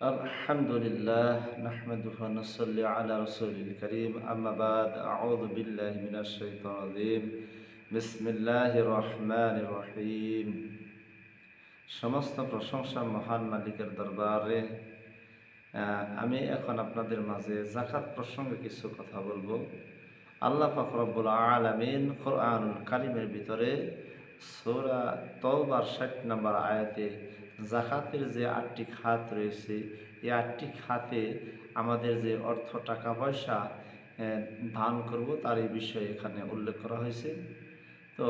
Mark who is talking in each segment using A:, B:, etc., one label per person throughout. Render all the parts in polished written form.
A: الحمد لله نحمده ونصلي على رسول الكريم أما بعد أعوذ بالله من الشيطان الرجيم بسم الله الرحمن الرحيم সমস্ত প্রশংসা মহান মালিকের দরবারে আমি এখন আপনাদের মাঝে যাকাত প্রসঙ্গে কিছু কথা বলবো। আল্লাহ পাক রব্বুল আলামিন কোরআনুল কারীমের ভিতরে সূরা তওবার ৬০ নম্বর আয়াতে যাকাতের যে ৮টি খাত রয়েছে, এই ৮টি খাতে আমাদের যে অর্থ টাকা পয়সা দান করব তার এই বিষয়ে এখানে উল্লেখ করা হয়েছে। তো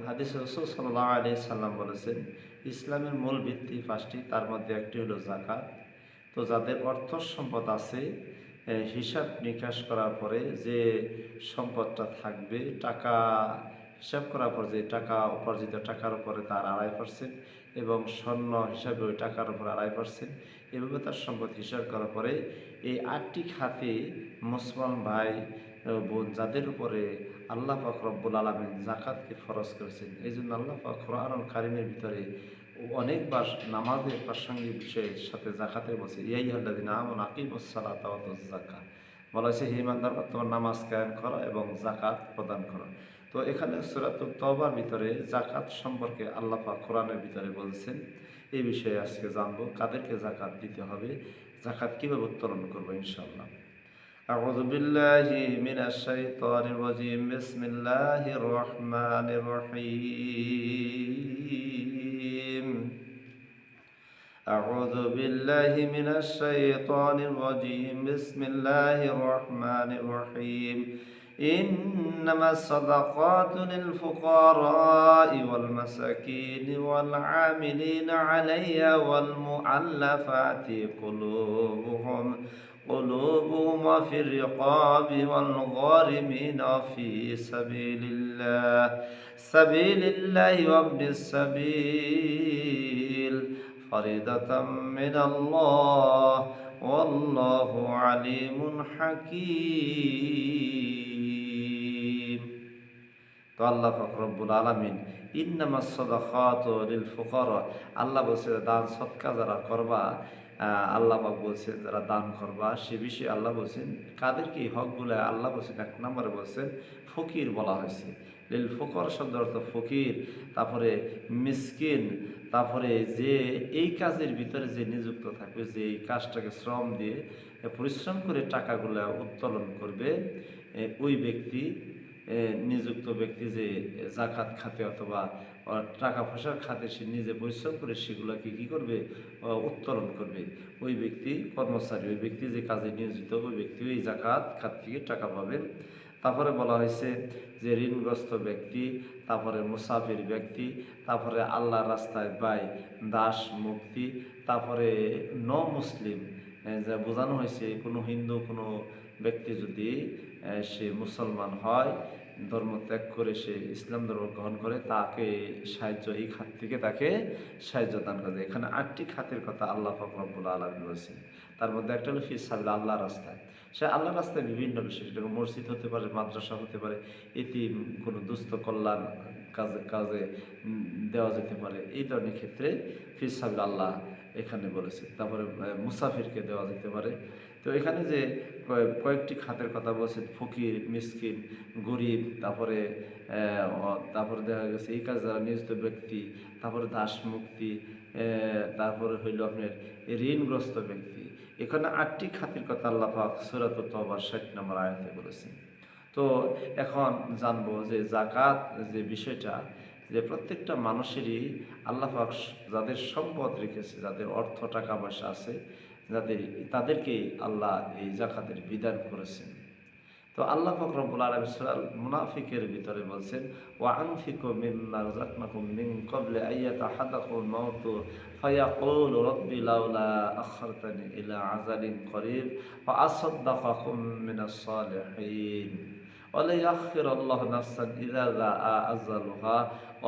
A: হাদিসে রাসূল সাল্লাল্লাহু আলাইহি সাল্লাম বলেছেন, ইসলামের মূল ভিত্তি ৫টি, তার মধ্যে একটি হলো যাকাত। তো যাদের অর্থ সম্পদ আছে, হিসাব নিকাশ করার পরে যে সম্পদটা থাকবে, টাকা হিসাব করার পর যে টাকা উপার্জিত টাকার উপরে তার ২.৫% এবং স্বর্ণ হিসাবে ওই টাকার উপর ২.৫%, এভাবে তার সম্পদ হিসাব করার পরে এই ৮টি খাতে মুসলমান ভাই বোন যাদের উপরে আল্লাহ পাক রব্বুল আলামিন যাকাতকে ফরজ করেছেন, এই জন্য আল্লাহ পাক কোরআনুল কারীমের ভিতরে অনেকবার নামাজের প্রাসঙ্গিক বিষয়ের সাথে যাকাতের বলছে, ইয়া আইয়ুহাল্লাযীনা আমানু আকিমুস সালাতা ওয়া আতুজ যাকাত। বলা হয়েছে, হে ইমানদাররা, তোমার নামাজ কায়েম করো এবং যাকাত প্রদান করো। তো এখানে সূরাতুত তওবার ভিতরে যাকাত সম্পর্কে আল্লাহ পাক কোরআনের ভিতরে বলছেন। এই বিষয়ে আজকে জানবো কাদেরকে যাকাত দিতে হবে, যাকাত কিভাবে উত্তোলন করবো ইনশাআল্লাহ। আউযু বিল্লাহি মিনাশ শাইতানির রাজীম। বিসমিল্লাহির রহমানির রহিম। أعوذ بالله من الشيطان الرجيم. بسم الله الرحمن الرحيم. إنما الصدقات للفقراء والمساكين والعاملين عليها والمؤلفات قلوبهم وفي الرقاب والغارمين في سبيل الله وابن السبيل فريضة من الله والله عليم حكيم। তো আল্লাহ পাক রব্বুল আলামিন ইন্নামাস সাদাকাতু লিল ফুকারা, আল্লাহ বলছে দান সদকা যারা করবা, আল্লাহ পাক বলছেন যারা দান করবা, সে বিষয়ে আল্লাহ বলছেন কাদেরকে এই হকগুলো আল্লাহ বলছেন। ১ নম্বরে বলছেন ফকির বলা হয়েছে। লিল ফুকারা শব্দের অর্থ ফকির, তারপরে মিসকিন, তারপরে যে এই কাজের ভিতরে যে নিযুক্ত থাকবে, যে এই কাজটাকে শ্রম দিয়ে পরিশ্রম করে টাকাগুলো উত্তোলন করবে, ওই ব্যক্তি, নিযুক্ত ব্যক্তি যে যাকাত খাতে অথবা টাকা পয়সার খাতে সে নিজে পরিশ্রম করে সেগুলোকে কী করবে, উত্তোলন করবে, ওই ব্যক্তি কর্মচারী, ওই ব্যক্তি যে কাজে নিয়োজিত, ওই ব্যক্তি ওই যাকাত খাত থেকে টাকা পাবেন। তারপরে বলা হয়েছে যে ঋণগ্রস্ত ব্যক্তি, তারপরে মুসাফির ব্যক্তি, তারপরে আল্লাহর রাস্তায় ব্যয়, দাস মুক্তি, তারপরে মুসলিম, যা বোঝানো হয়েছে কোনো হিন্দু কোনো ব্যক্তি যদি সে মুসলমান হয়, ধর্ম ত্যাগ করে সে ইসলাম ধর্ম গ্রহণ করে, তাকে সাহায্য, এই খাত থেকে তাকে সাহায্য দান করে। এখানে 8টি খাতের কথা আল্লাহ পাক রব্বুল আলামিন বলেছেন। তার মধ্যে একটা হলো ফি সাবিল, আল্লাহ রাস্তায়। সে আল্লাহ রাস্তায় বিভিন্ন বিষয়, সেটা মসজিদ হতে পারে, মাদ্রাসা হতে পারে, এতিম কোনো দুস্থ কল্যাণ কাজে কাজে দেওয়া যেতে পারে, এই ধরনের ক্ষেত্রে ফি সাবিল আল্লাহ এখানে বলেছে। তারপরে মুসাফিরকে দেওয়া যেতে পারে। তো এখানে যে কয়েকটি খাতের কথা বলছেন, ফকির, মিসকিন, গরিব, তারপরে দেখা গেছে এই কাজ যারা নিয়োজিত ব্যক্তি, তারপরে দাস মুক্তি, তারপরে হইল আপনার ঋণগ্রস্ত ব্যক্তি। এখানে 8টি খাতের কথা আল্লাহ পাক সূরাতুত তওবার ৬০ নম্বর আয়াতে বলেছেন। তো এখন জানবো যে যাকাত যে বিষয়টা, যে প্রত্যেকটা মানুষেরই আল্লাহ পাক যাদের সম্পদ রেখেছে, যাদের অর্থ টাকা পয়সা আছে, তাদেরকেই আল্লাহ এই যাকাতের বিধান করেছেন। তো আল্লাহ পাক রব্বুল আলামিন সূরা মুনাফিকের ভিতরে বলছেন, ওয়া আনফিকু মিম্মা রাযাকনাকুম মিন ক্বাবলি আইয়াতাহাদাকুল মাউতু ফায়াকুলু রাব্বি লাউলা আখখারতানি ইলা আযালিন করিব ওয়া আসাদদাকাকুম মিনাস সালিহিন ওয়া লা ইয়াখিরাল্লাহু নাফসান ইযা যাআ আযালুহা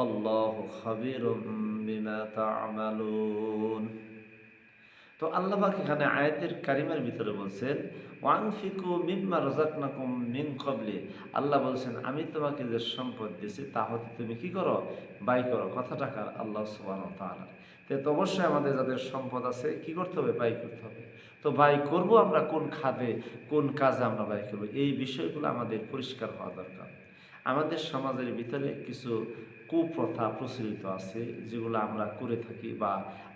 A: আল্লাহু খাবীরুম বিমা তা'মালুন। তো আল্লাহ পাক এখানে আয়াতের কারিমার ভিতরে বলছেন ওয়ানফিকু মিম্মা রাযাকনাকুম মিন ক্বাবলি, আল্লাহ বলছেন আমি তোমাকে যে সম্পদ দিয়েছি তা হতে তুমি কি করো, ব্যয় করো। কথাটা কার? আল্লাহ সুবহানাহু ওয়া তাআলা। তো অবশ্যই আমাদের যাদের সম্পদ আছে কি করতে হবে? ব্যয় করতে হবে। তো ব্যয় করব আমরা কোন খাতে, কোন কাজে আমরা ব্যয় করব, এই বিষয়গুলো আমাদের পরিষ্কার হওয়া দরকার। আমাদের সমাজের ভিতরে কিছু কুপ্রথা প্রচলিত আছে যেগুলো আমরা করে থাকি, বা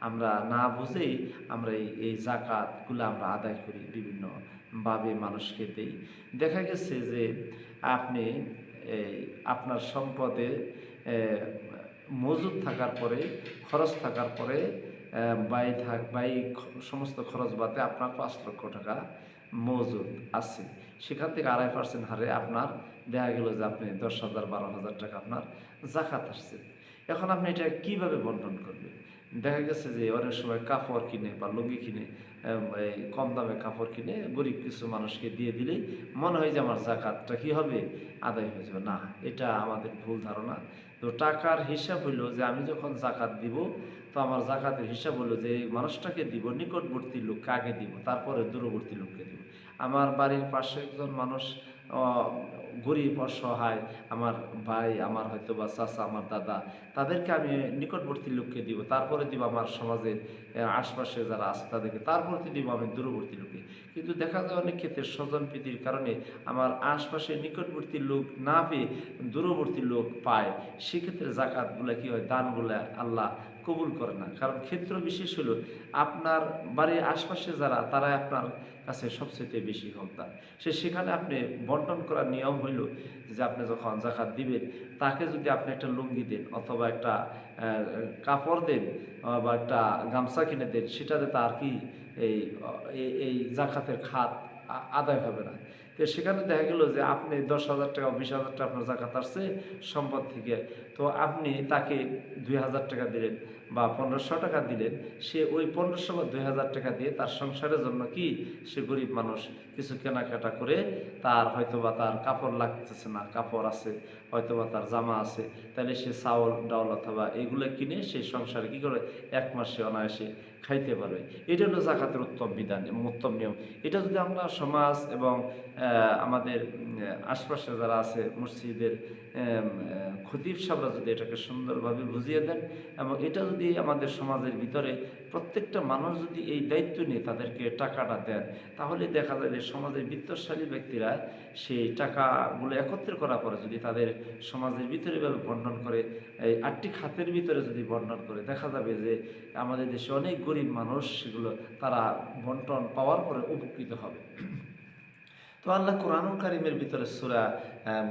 A: আমরা না বুঝেই আমরা এই জাকাতগুলো আমরা আদায় করি, বিভিন্নভাবে মানুষকে দেই। দেখা গেছে যে আপনি এই আপনার সম্পদে এ, মজুদ থাকার পরে, খরচ থাকার পরে, সমস্ত খরচ বাদে আপনার 5 লক্ষ টাকা মজুদ আছে। সেখান থেকে 2.5% হারে আপনার দেখা গেল যে আপনি 10,000 12,000 টাকা আপনার জাকাত আসছে। এখন আপনি এটা কিভাবে বন্টন করবেন? দেখা গেছে যে অনেক সময় কাপড় কিনে বা লুঙ্গি কিনে, এই কম দামে কাপড় কিনে গরিব কিছু মানুষকে দিয়ে দিলেই মনে হয় যে আমার জাকাতটা কি হবে, আদায় হয়ে যাবে। না, এটা আমাদের ভুল ধারণা। তো টাকার হিসাব হইলো যে আমি যখন জাকাত দিব, তো আমার জাকাতের হিসাব হলো যে এই মানুষটাকে দিব, নিকটবর্তী লোককে আগে দিব, তারপরে দূরবর্তী লোককে দিব। আমার বাড়ির পাশে একজন মানুষ গরিব অসহায়, আমার ভাই, আমার হয়তো বা চাচা, আমার দাদা, তাদেরকে আমি নিকটবর্তী লোককে দিব, তারপরে দিব আমার সমাজের আশপাশে যারা আছে তাদেরকে, তারপরে দিব আমি দূরবর্তী লোকে। কিন্তু দেখা যায় অনেক ক্ষেত্রে স্বজন প্রীতির কারণে আমার আশপাশে নিকটবর্তী লোক না পেয়ে দূরবর্তী লোক পায়। সেক্ষেত্রে জাকাতগুলো কী হয়, দানগুলো আল্লাহ কবুল করে না। কারণ ক্ষেত্র বিশেষ হলো আপনার বাড়ির আশপাশে যারা, তারাই আপনার কাছে সবচেয়ে বেশি হকদার। সেখানে আপনি বন্টন করার নিয়ম হইল যে আপনি যখন জাকাত দিবেন, তাকে যদি আপনি একটা লুঙ্গি দেন অথবা একটা কাপড় দেন বা একটা গামছা কিনে দেন, সেটাতে তার কি এই এই জাকাতের খাত আদায় হবে না। তো সেখানে দেখা গেল যে আপনি 10,000 টাকা 20,000 টাকা আপনার জাকাত আসছে সম্পদ থেকে, তো আপনি তাকে 2,000 টাকা দিলেন বা 1,500 টাকা দিলেন, সে ওই 1,500 বা 2,000 টাকা দিয়ে তার সংসারের জন্য কি, সে গরিব মানুষ কিছু কেনাকাটা করে, তার হয়তোবা তার কাপড় লাগতেছে না, কাপড় আছে, হয়তোবা তার জামা আছে, তাহলে সে চাউল ডাউল অথবা এগুলো কিনে সেই সংসারে কি করে 1 মাসে অনায়াসে খাইতে পারবে। এটা হলো জাকাতের উত্তম বিধান এবং উত্তম নিয়ম। এটা যদি আমরা সমাজ এবং আমাদের আশপাশে যারা আছে মসজিদের খতিব সাহেবরা যদি এটাকে সুন্দরভাবে বুঝিয়ে দেন, এবং এটা যদি আমাদের সমাজের ভিতরে প্রত্যেকটা মানুষ যদি এই দায়িত্ব নিয়ে তাদেরকে টাকাটা দেন, তাহলে দেখা যায় যে সমাজের বিত্তশালী ব্যক্তিরা সেই টাকাগুলো একত্র করার পরে যদি তাদের সমাজের ভিতরে এভাবে বন্টন করে, এই 8টি খাতের ভিতরে যদি বন্টন করে, দেখা যাবে যে আমাদের দেশে অনেক গরিব মানুষ সেগুলো তারা বন্টন পাওয়ার পরে উপকৃত হবে। তো আল্লাহ কোরআনুল কারীমের ভিতরে সূরা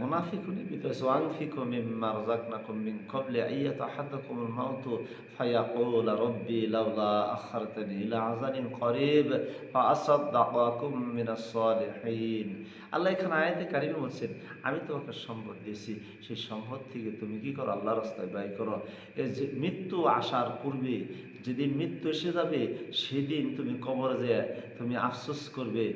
A: মুনাফিকুনের ভিতরে ওয়ানফিকু মিম্মা রাযাকনাকুম মিন ক্বাবলি আইয়াতাহাদাকুমুল মাউতু ফায়াকুল রাব্বি লাউলা আখারতানি ইলা আযালিন করিব ফাআসাদদাকুম মিনাস সালিহিন। আল্লাহ এখানে আয়াতে কারিমে বলছেন আমি তোমাকে সম্পদ দিয়েছি, সেই সম্পদ থেকে তুমি কি করো, আল্লাহর রাস্তায় ব্যয় করো। এই যে মৃত্যু আসার পূর্বে, যেদিন মৃত্যু এসে যাবে, সেদিন তুমি কবরে যেয়ে তুমি আফসোস করবে,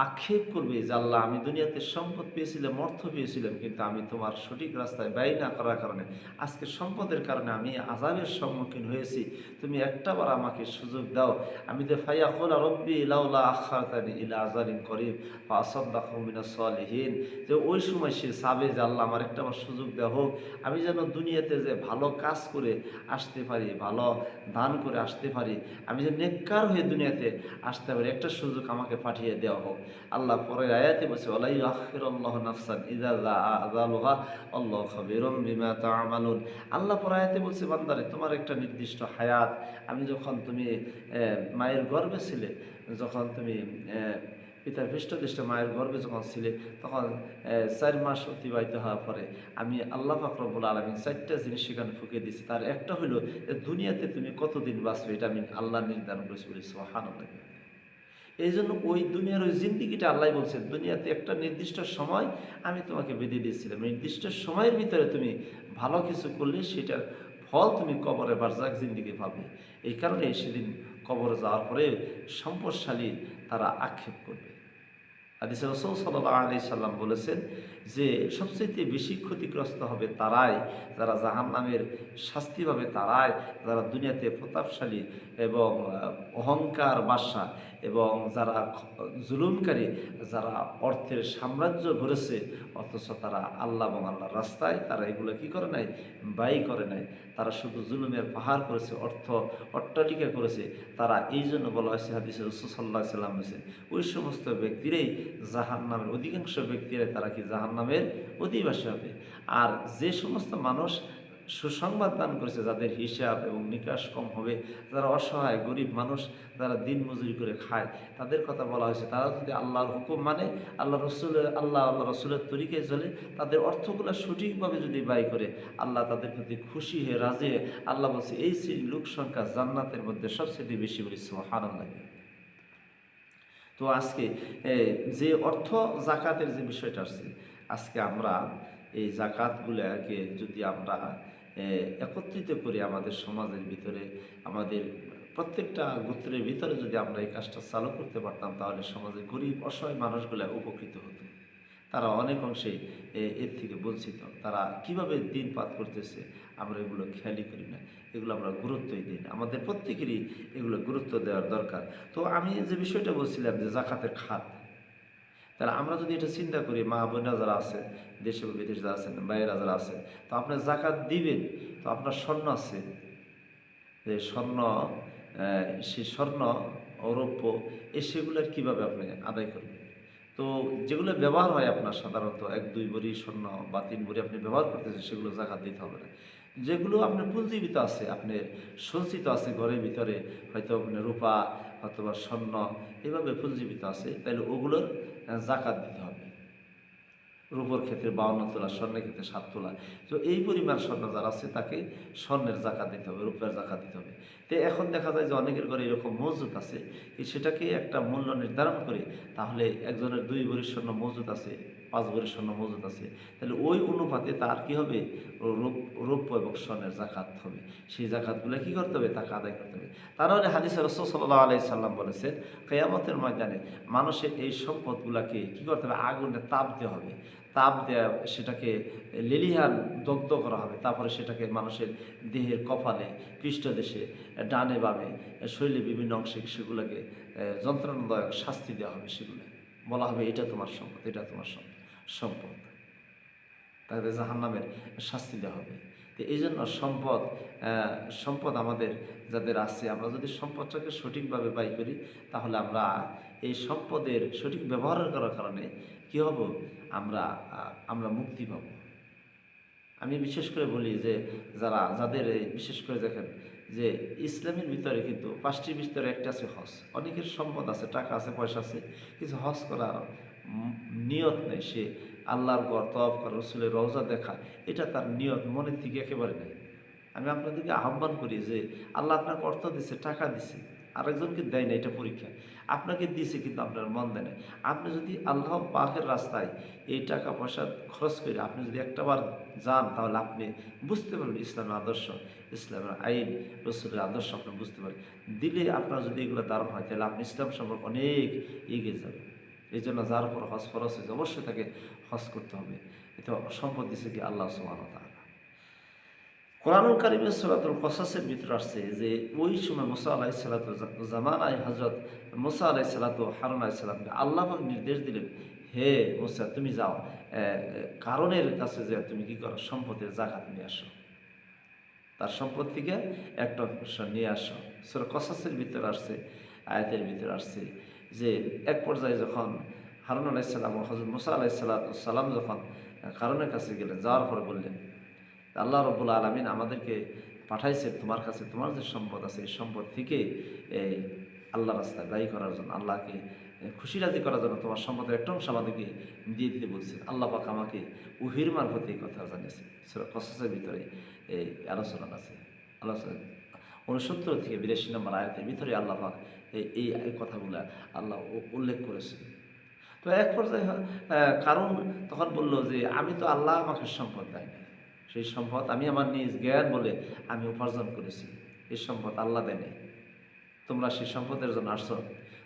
A: আক্ষেপ করবে যে আল্লাহ আমি দুনিয়াতে সম্পদ পেয়েছিলাম, অর্থ পেয়েছিলাম, কিন্তু আমি তোমার সঠিক রাস্তায় ব্যয় না করার কারণে আজকে সম্পদের কারণে আমি আযাবের সম্মুখীন হয়েছি। তুমি একটাবার আমাকে সুযোগ দাও। আমি যে ফায়াকুল রব্বি লাউলা আখারতানি ইলা আযালিন করিব ফাআসাদদাকু মিনাস সালিহিন, যে ওই সময় সে চাবে যে আল্লাহ আমার একটাবার সুযোগ দেওয়া হোক, আমি যেন দুনিয়াতে যে ভালো কাজ করে আসতে পারি, ভালো দান করে আসতে পারি, আমি যে নেককার হয়ে দুনিয়াতে আসতে পারি, একটা সুযোগ আমাকে পাঠিয়ে দেওয়া হোক। আল্লাহ পরের আয়াতে বলছে ওয়ালা ইউআখিরুল্লাহু নাফসান ইযা যাআ আযালুহা আল্লাহু খাবীরুম বিমা তা'মালুন। আল্লাহ পরের আয়াতে বলছে বান্দারে তোমার একটা নির্দিষ্ট হায়াত, আমি যখন তুমি মায়ের গর্ভে ছিলে, যখন তুমি পিতার পৃষ্ঠদেশে মায়ের গর্ভে যখন ছিলে, তখন 4 মাস অতিবাহিত হওয়ার পরে আমি আল্লাহ পাক রব্বুল আলামিন 4টা জিনিস সেখানে ফুঁকে দিয়েছি। তার একটা হলো দুনিয়াতে তুমি কতদিন বাঁচবে, এটা আমি আল্লাহ নির্ধারণ করেছি বলে সুবহানাল্লাহ। এই জন্য ওই দুনিয়ার ওই জিন্দিগিটা আল্লাহ বলছেন দুনিয়াতে একটা নির্দিষ্ট সময় আমি তোমাকে বেঁধে দিয়েছিলাম, নির্দিষ্ট সময়ের ভিতরে তুমি ভালো কিছু করলে সেটার ফল তুমি কবরে বারজাক জিন্দিগি পাবে। এই কারণে সেদিন কবরে যাওয়ার পরে সম্পদশালী তারা আক্ষেপ করবে। হাদিসে রাসূল সাল্লাল্লাহু আলাইহি সাল্লাম বলেছেন যে সবচেয়ে বেশি ক্ষতিগ্রস্ত হবে তারাই যারা জাহান্নামের শাস্তি পাবে, তারাই যারা দুনিয়াতে প্রতাপশালী এবং অহংকার বাদশা এবং যারা জুলুমকারী, যারা অর্থের সাম্রাজ্য গড়েছে অথচ তারা আল্লাহ এবং আল্লাহর রাস্তায় তারা এগুলো কি করে নাই, ব্যয় করে নাই। তারা শুধু জুলুমের পাহাড় করেছে, অট্টালিকা করেছে। তারা এই জন্য বলা হয়েছে হাদিসে রাসূল সাল্লাল্লাহু আলাইহি সাল্লাম বলেছেন ওই সমস্ত ব্যক্তিরাই জাহান্নামের, অধিকাংশ ব্যক্তিরাই তারা কি জাহান্নামের অধিবাসী হবে। আর যে সমস্ত মানুষ সুসংবাদ দান করেছে, যাদের হিসাব এবং নিকাশ কম হবে, যারা অসহায় গরিব মানুষ, যারা দিন মজুরি করে খায়, তাদের কথা বলা হয়েছে তারা যদি আল্লাহর হুকুম মানে, আল্লাহ রসুলের তরিকায় চলে, তাদের অর্থগুলো সঠিকভাবে যদি ব্যয় করে, আল্লাহ তাদের প্রতি খুশি হয়ে রাজি হয়ে, আল্লাহ বলছে এই লোক সংখ্যা জান্নাতের মধ্যে সবচেয়ে বেশি বলি সুবহানাল্লাহ। তো আজকে যে অর্থ জাকাতের যে বিষয়টা আসছে, আজকে আমরা এই জাকাতগুলোকে যদি আমরা একত্রিত করি আমাদের সমাজের ভিতরে, আমাদের প্রত্যেকটা গোত্রের ভিতরে যদি আমরা এই কাজটা চালু করতে পারতাম, তাহলে সমাজের গরিব অসহায় মানুষগুলো উপকৃত হতো। তারা অনেক অংশে এর থেকে বঞ্চিত। তারা কিভাবে দিন পাত করতেছে আমরা এগুলো খেয়ালই করি না, এগুলো আমরা গুরুত্বই দিই না। আমাদের প্রত্যেকেরই এগুলো গুরুত্ব দেওয়ার দরকার। তো আমি যে বিষয়টা বলছিলাম যে জাকাতের খাত, তাহলে আমরা যদি এটা চিন্তা করি, মা বোনরা যারা আছে, দেশে বা বিদেশে যারা আছেন, বাইরেরা যারা আছে, তো আপনার জাকাত দিবেন, তো আপনার স্বর্ণ আছে, যে স্বর্ণ, সেই স্বর্ণ রৌপ্য সেগুলোর কীভাবে আপনি আদায় করবেন? তো যেগুলো ব্যবহার হয় আপনার সাধারণত 1-2 ভরি স্বর্ণ বা 3 ভরি আপনি ব্যবহার করতেছেন, সেগুলো জাকাত দিতে হবে না। যেগুলো আপনার পুঞ্জীবিত আছে, আপনার সঞ্চিত আছে ঘরের ভিতরে, হয়তো আপনার রূপা অথবা স্বর্ণ এভাবে পুঞ্জীবিত আছে, তাহলে ওগুলোর জাকাত দিতে হবে। রূপোর ক্ষেত্রে 52 তোলা, স্বর্ণের ক্ষেত্রে 7 তোলা। তো এই পরিমাণ স্বর্ণ যারা আছে তাকে স্বর্ণের জাকাত দিতে হবে, রূপের জাকাত দিতে হবে। তো এখন দেখা যায় যে অনেকের ঘরে এরকম মজুদ আছে, সেটাকে একটা মূল্য নির্ধারণ করে, তাহলে একজনের 2 ভরি স্বর্ণ মজুদ আছে, 5 ভরি স্বর্ণ মজুদ আছে, তাহলে ওই অনুপাতে তার কি হবে, রৌপ্য এবং স্বর্ণের জাকাত হবে। সেই জাকাতগুলো কি করতে হবে, তাকে আদায় করতে হবে। তাহলে হাদিসে রাসূল সাল্লাল্লাহু আলাইহি সাল্লাম বলেছেন কিয়ামতের ময়দানে মানুষের এই সম্পদগুলোকে কি করতে হবে, আগুনে তাপ দেওয়া হবে। তাপ দেওয়া, সেটাকে লেলিহান দগ্ধ করা হবে। তারপরে সেটাকে মানুষের দেহের কপালে, পৃষ্ঠদেশে, ডানে বামে, শরীরে বিভিন্ন অংশে সেগুলোকে যন্ত্রণাদায়ক শাস্তি দেওয়া হবে। সেগুলো বলা হবে এটা তোমার সম্পদ, এটা তোমার সম্পদ, তাদের জাহান্নামের শাস্তি দেওয়া হবে। তো এই জন্য সম্পদ আমাদের যাদের আছে, আমরা যদি সম্পদটাকে সঠিকভাবে ব্যয় করি, তাহলে আমরা এই সম্পদের সঠিক ব্যবহার করার কারণে কী হব, আমরা মুক্তি পাব। আমি বিশেষ করে বলি যে যাদের বিশেষ করে দেখেন যে ইসলামের ভিতরে কিন্তু 5টির ভিতরে একটা আছে হজ। অনেকের সম্পদ আছে, টাকা আছে, পয়সা আছে, কিছু হজ করার নিয়ত নেই। সে আল্লাহর ঘর তওয়াফ করা, রসুলের রওজা দেখা, এটা তার নিয়ত মনের থেকে একেবারে নেই। আমি আপনাদেরকে আহ্বান করি যে আল্লাহ আপনাকে অর্থ দিছে, টাকা দিছে, আরেকজনকে দেয় না, এটা পরীক্ষা। আপনাকে দিয়েছে কিন্তু আপনার মন দেয় না। আপনি যদি আল্লাহ পাকের রাস্তায় এই টাকা পয়সা খরচ করে আপনি যদি একটাবার যান, তাহলে আপনি বুঝতে পারবেন ইসলামের আদর্শ, ইসলামের আইন, রসুলের আদর্শ আপনি বুঝতে পারবেন। দিলে আপনার যদি এগুলো দারুণ হয়, তাহলে আপনি ইসলাম সম্পর্কে অনেক এগিয়ে যাবেন। এই জন্য যার উপর হজ ফরজ হয়েছে অবশ্যই তাকে হজ করতে হবে। এটা সম্পদ দিচ্ছে কি আল্লাহ সুবহানাহু ওয়া তাআলা। কোরআনুল কারীমের সূরাতুল কসাসের ভিতরে আসছে যে ওই সময় মুসা আলাইহিস সালাতু জামানায় হযরত মুসা আলাইহিস সালাতু হারুন আলাইহিস সালামকে আল্লাহ পাক নির্দেশ দিলেন, হে মুসা তুমি যাও, কারণের কাছে যে তুমি কি করো, সম্পদের জাকাত নিয়ে আসো, তার সম্পদ থেকে একটা অংশ নিয়ে আসো। সূরা কসাসের ভিতরে আসছে, আয়াতের ভিতরে আসছে যে এক পর্যায়ে যখন হারুন আলাইহিস সালাম ও হযরত মুসা আলাইহিস সালাম যখন কারণের কাছে গেলেন, যাওয়ার পর বললেন আল্লাহ রাব্বুল আলামিন আমাদেরকে পাঠাইছে তোমার কাছে, তোমার যে সম্পদ আছে এই সম্পদ থেকে আল্লাহ রাস্তায় ব্যয় করার জন্য, আল্লাহকে খুশি রাজি করার জন্য তোমার সম্পদের একটা অংশ আমাদেরকে দিয়ে দিতে বলছে। আল্লাহ পাক আমাকে ওহীর মারফতে এই কথা জানিয়েছে। সূরা কসাসের ভিতরে এই আলোচনা আছে। আলোচনা 69 থেকে 82 নম্বর আয়াতের ভিতরে আল্লাহ পাক এই কথাগুলো আল্লাহ উল্লেখ করেছেন। তো এক পর্যায়ে কারণ তখন বলল যে আমি তো, আল্লাহ আমাকে সম্পদ দেয় না, সেই সম্পদ আমি আমার নিজ জ্ঞান বলে আমি উপার্জন করেছি, এই সম্পদ আল্লাহ দেয় নাই। তোমরা সেই সম্পদের জন্য আসছো,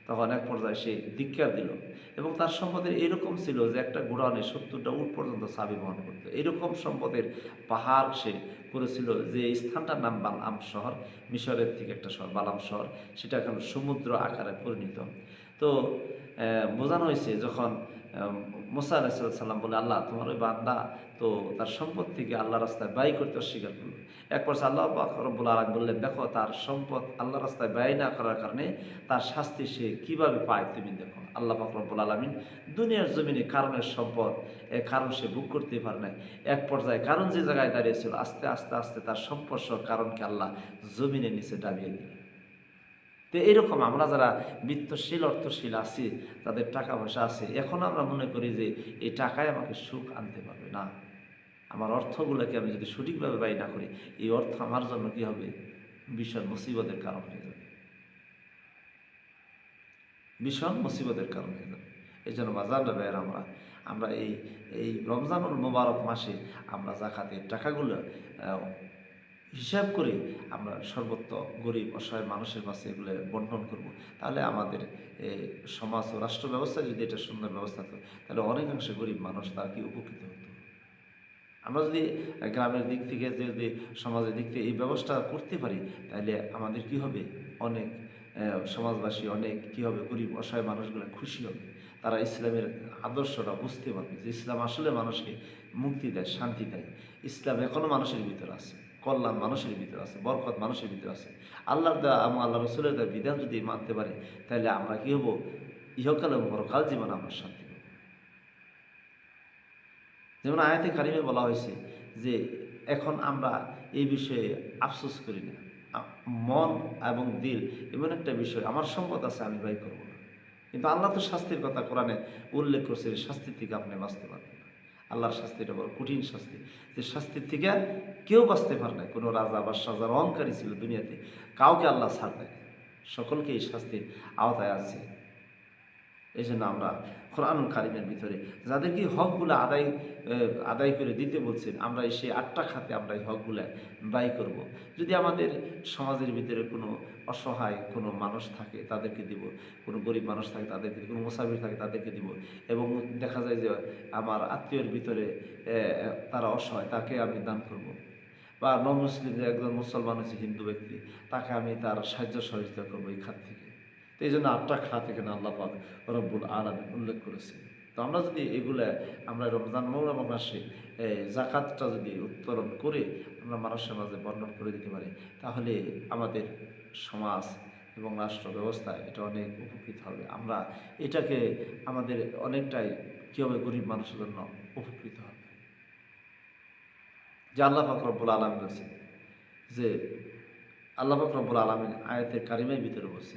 A: তখন এক পর্যায়ে সে ধিক্কার দিল এবং তার সম্পদের এরকম ছিল যে একটা গোডাউনে 70টা উট পর্যন্ত চাবি বহন করতো। এরকম সম্পদের পাহাড় সে করেছিল, যে স্থানটার নাম বালাম শহর, মিশরের থেকে একটা শহর বালাম শহর, সেটা এখন সমুদ্র আকারে পরিণত। তো বোঝানো হয়েছে যখন মুসা আলাইহিস সালাম বলে, আল্লাহ তোমার ওই বান্দা তো তার সম্পদ থেকে আল্লাহ রাস্তায় ব্যয় করতে অস্বীকার করলো। এক পর্যায়ে আল্লাহ পাক রব্বুল আলামিন বললেন, দেখো তার সম্পদ আল্লাহ রাস্তায় ব্যয় না করার কারণে তার শাস্তি সে কিভাবে পায় তুমি দেখো। আল্লাহ পাক রব্বুল আলামিন দুনিয়ার জমিনে কারণের সম্পদ কারণ সে ভোগ করতে পারে নাই। এক পর্যায়ে কারণ যে জায়গায় দাঁড়িয়েছিল আস্তে আস্তে আস্তে তার সম্পদ কারণকে আল্লাহ জমিনের নিচে ডাবিয়ে দিলেন। তো এইরকম আমরা যারা বিত্তশীল অর্থশীল আছি, তাদের টাকা পয়সা আছে, এখন আমরা মনে করি যে এই টাকায় আমাকে সুখ আনতে পারবে না। আমার অর্থগুলোকে আমি যদি সঠিকভাবে ব্যয় না করি, এই অর্থ আমার জন্য কী হবে, ভীষণ মুসিবতের কারণ হয়ে যাবে, ভীষণ মুসিবতের কারণ হয়ে যাবে। এই জন্য বাজারটা ব্যয়ের আমরা এই এই রমজানুল মোবারক মাসে আমরা জাকাতের টাকাগুলো হিসাব করে আমরা সর্বত্র গরিব অসহায় মানুষের কাছে এগুলো বন্টন করব। তাহলে আমাদের সমাজ ও রাষ্ট্র ব্যবস্থায় যদি এটা সুন্দর ব্যবস্থা থাকে, তাহলে অনেকাংশে গরিব মানুষ তার কি উপকৃত হতো। আমরা যদি গ্রামের দিক থেকে যদি সমাজের দিক থেকে এই ব্যবস্থা করতে পারি, তাহলে আমাদের কি হবে, অনেক সমাজবাসী অনেক কি হবে, গরিব অসহায় মানুষগুলো খুশি হবে। তারা ইসলামের আদর্শটা বুঝতে পারবে যে ইসলাম আসলে মানুষকে মুক্তি দেয়, শান্তি দেয়। ইসলাম এখনও মানুষের ভিতরে আছে, কল্যাণ মানুষের ভিতরে আছে, বরকত মানুষের ভিতরে আছে। আল্লাহর দেওয়া এবং আল্লাহ রসুলের দেওয়া বিধান যদি মানতে পারে, তাহলে আমরা কী হব, ইহকাল এবং পরকাল জীবনে আমরা শান্তি পাব। যেমন আয়াতে কারিমে বলা হয়েছে যে এখন আমরা এই বিষয়ে আফসোস করি না, মন এবং দিল এমন একটা বিষয়, আমার সম্পদ আছে আমি ব্যয় করব না, কিন্তু আল্লাহ তো শাস্তির কথা কোরআনে উল্লেখ করছে, শাস্তির থেকে আপনি বাঁচতে পারবেন না। আল্লাহর শাস্তিটা বড় কঠিন শাস্তি, যে শাস্তির থেকে কেউ বাঁচতে পারে না। কোনো রাজা বা সাজার অহংকারী ছিল দুনিয়াতে, কাউকে আল্লাহ ছাড় দেয়, সকলকে এই শাস্তির আওতায় আছে। এই জন্য আমরা কোরআনুল কারিমের ভিতরে যাদেরকে হকগুলো আদায় করে দিতে বলছেন, আমরা সেই 8টা খাতে আমরা এই হকগুলো ব্যয় করব। যদি আমাদের সমাজের ভিতরে কোনো অসহায় কোনো মানুষ থাকে তাদেরকে দিব, কোনো গরিব মানুষ থাকে তাদেরকে, কোনো মুসাফির থাকে তাদেরকে দিব, এবং দেখা যায় যে আমার আত্মীয়ের ভিতরে তারা অসহায়, তাকে আমি দান করব। বা নন মুসলিমদের একজন মুসলমান হচ্ছে হিন্দু ব্যক্তি, তাকে আমি তার সাহায্য সহযোগিতা করবো এই খাত থেকে। তো এই জন্য 8টা খাত এখানে আল্লাহ পাক রব্বুল আলামিন উল্লেখ করেছে। তো আমরা যদি এগুলো আমরা রমজান মোবারক মাসে জাকাতটা যদি উত্তোলন করে আমরা মানুষের মাঝে বর্ণন করে দিতে পারি, তাহলে আমাদের সমাজ এবং রাষ্ট্র ব্যবস্থায় এটা অনেক উপকৃত হবে। আমরা এটাকে আমাদের অনেকটাই কী হবে, গরিব মানুষের জন্য উপকৃত হবে। যে আল্লাহ পাক রব্বুল আলামিন বলছেন, যে আল্লাহ পাক রব্বুল আলামিন আয়াতের কারিমের ভিতরে বলছে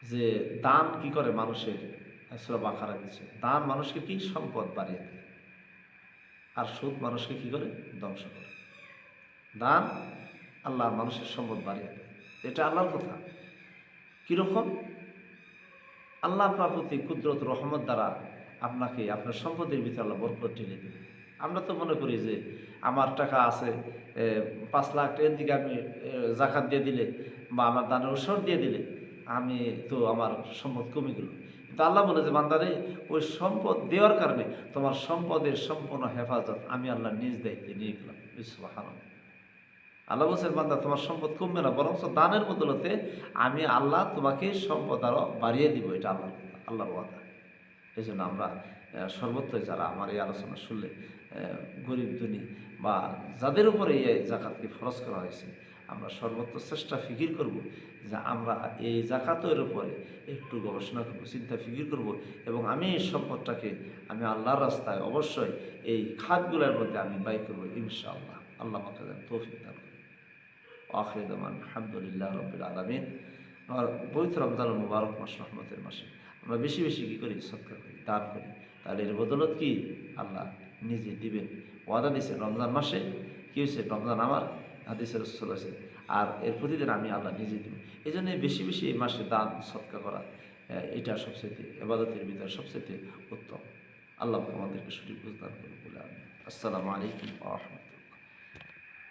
A: যে দান কি করে মানুষের, সূরা বাকারা দিচ্ছে, দান মানুষকে কি সম্পদ বাড়িয়ে দেয়, আর সুদ মানুষকে কি করে, ধ্বংস করে। দান আল্লাহ মানুষের সম্পদ বাড়িয়ে দেয়, এটা আল্লাহর কথা। কীরকম, আল্লাহ আপনার প্রতি কুদরত রহমত দ্বারা আপনাকে আপনার সম্পদের ভিতরে আল্লাহ বরকত ঢেলে দেবে। আমরা তো মনে করি যে আমার টাকা আছে 5 লাখ, এর দিকে আমি জাকাত দিয়ে দিলে বা আমার দানের উৎসব দিয়ে দিলে আমি তো আমার সম্পদ কমে গেল। কিন্তু আল্লাহ বলে যে বান্দারে, ওই সম্পদ দেওয়ার কারণে তোমার সম্পদের সম্পূর্ণ হেফাজত আমি আল্লাহ নিজ দায়িত্বে নিয়ে গেলাম। সুবহানাল্লাহ। আল্লাহ বলছেন, বান্দা তোমার সম্পদ কমবে না, বরং দানের বদলতে আমি আল্লাহ তোমাকে সম্পদ আরও বাড়িয়ে দিব। এটা আল্লাহর ওয়াদা। এই জন্য আমরা সর্বত্রই যারা আমার এই আলোচনা শুনলে গরিব ধনী বা যাদের উপরে এই জাকাতকে ফরজ করা হয়েছে, আমরা সর্বত্র চেষ্টা ফিকির করব যে আমরা এই জাকাতের উপরে একটু গবেষণা করব, চিন্তা ফিকির করব, এবং আমি এই সম্পদটাকে আমি আল্লাহর রাস্তায় অবশ্যই এই খাতগুলোর মধ্যে আমি ব্যয় করবো ইনশাআল্লাহ। আল্লাহ আমাকে তৌফিক দান করুন। আখির দাওয়ানা আলহামদুলিল্লাহ রাব্বিল আলামিন। আর পবিত্র রমজান মুবারক মাস, রহমতের মাসে আমরা বেশি বেশি কী করি, সদকা করি, দান করি, তাহলে এর বদলত কি আল্লাহ নিজে দিবেন। ওয়াদা দিয়েছে রমজান মাসে কী হয়েছে, রমজান আমার হাদিসের রাসূল আছে, আর এর প্রতিদিন আমি আল্লাহ নিজে দিব। এই জন্য বেশি বেশি এই মাসে দান সদকা করা, এটা সবচেয়ে ইবাদতের ভিতরে সবচেয়ে উত্তম। আল্লাহ আমাদেরকে সঠিক বুঝদান করে বলে আমি। আসসালামু আলাইকুম ওয়া রাহমাতুল্লাহ।